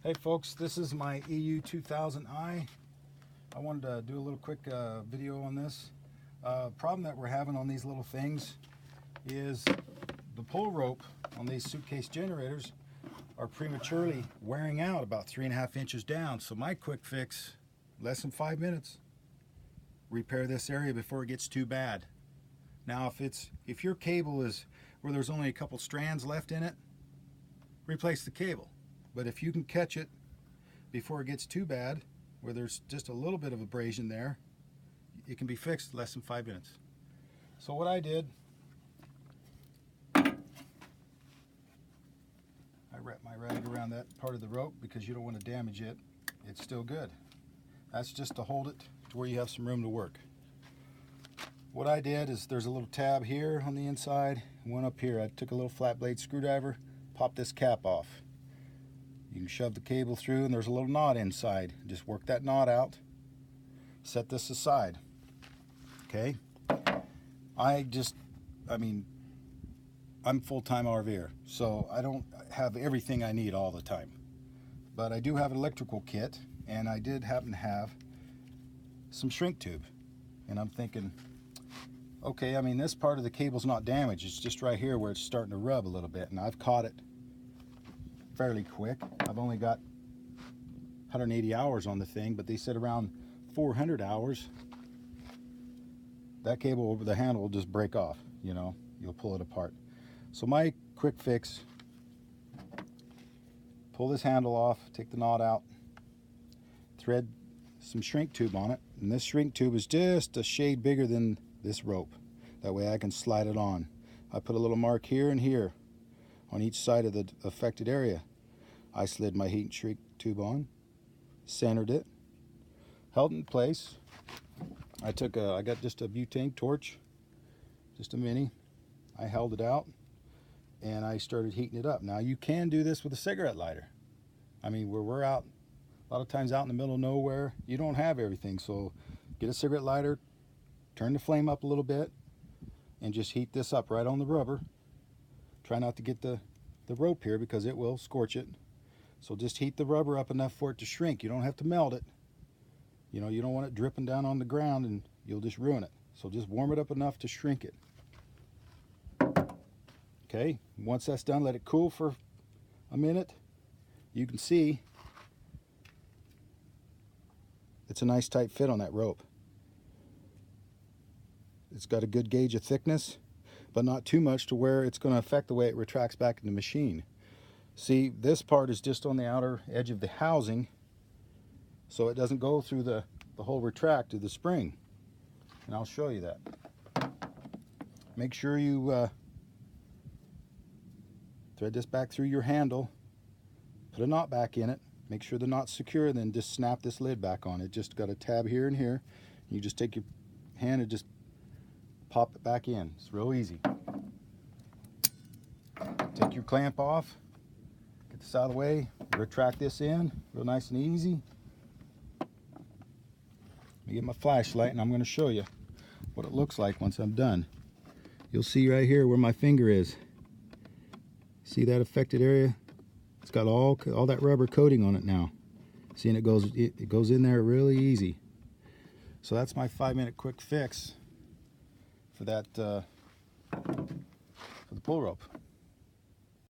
Hey folks, this is my EU 2000i. I wanted to do a little quick video on this. Problem that we're having on these little things is the pull rope on these suitcase generators are prematurely wearing out about 3.5 inches down. So my quick fix, less than 5 minutes, repair this area before it gets too bad. Now if your cable is where there's only a couple strands left in it, replace the cable. But if you can catch it before it gets too bad, where there's just a little bit of abrasion there, it can be fixed in less than 5 minutes. So what I did, I wrapped my rag around that part of the rope because you don't want to damage it. It's still good. That's just to hold it to where you have some room to work. What I did is there's a little tab here on the inside, and one up here. I took a little flat blade screwdriver, popped this cap off. You can shove the cable through and there's a little knot inside. Just work that knot out. Set this aside. Okay? I'm full-time RVer, so I don't have everything I need all the time. But I do have an electrical kit, and I did happen to have some shrink tube. And I'm thinking, okay, this part of the cable's not damaged. It's just right here where it's starting to rub a little bit, and I've caught it fairly quick. I've only got 180 hours on the thing, but they said around 400 hours that cable over the handle will just break off. You'll pull it apart. So my quick fix, pull this handle off, take the knot out, thread some shrink tube on it, and this shrink tube is just a shade bigger than this rope. That way I can slide it on. I put a little mark here and here on each side of the affected area. I slid my heat shrink tube on, centered it, held it in place. I got just a butane torch, just a mini. I held it out and I started heating it up. Now you can do this with a cigarette lighter. Where we're out, a lot of times out in the middle of nowhere, you don't have everything. So get a cigarette lighter, turn the flame up a little bit, and just heat this up right on the rubber. Try not to get the rope here because it will scorch it. So just heat the rubber up enough for it to shrink. You don't have to melt it. You don't want it dripping down on the ground and you'll just ruin it. So just warm it up enough to shrink it. Okay, once that's done, let it cool for a minute. You can see it's a nice tight fit on that rope. It's got a good gauge of thickness, but not too much to where it's going to affect the way it retracts back in the machine. See, this part is just on the outer edge of the housing, so it doesn't go through the whole retract of the spring. And I'll show you that. Make sure you thread this back through your handle, put a knot back in it, make sure the knot's secure, and then just snap this lid back on. It just got a tab here and here. You just take your hand and just pop it back in. It's real easy. Take your clamp off, get this out of the way, retract this in, real nice and easy. Let me get my flashlight and I'm going to show you what it looks like once I'm done. You'll see right here where my finger is. See that affected area? It's got all that rubber coating on it now. See, and it goes in there really easy. So that's my 5-minute quick fix for that for the pull rope.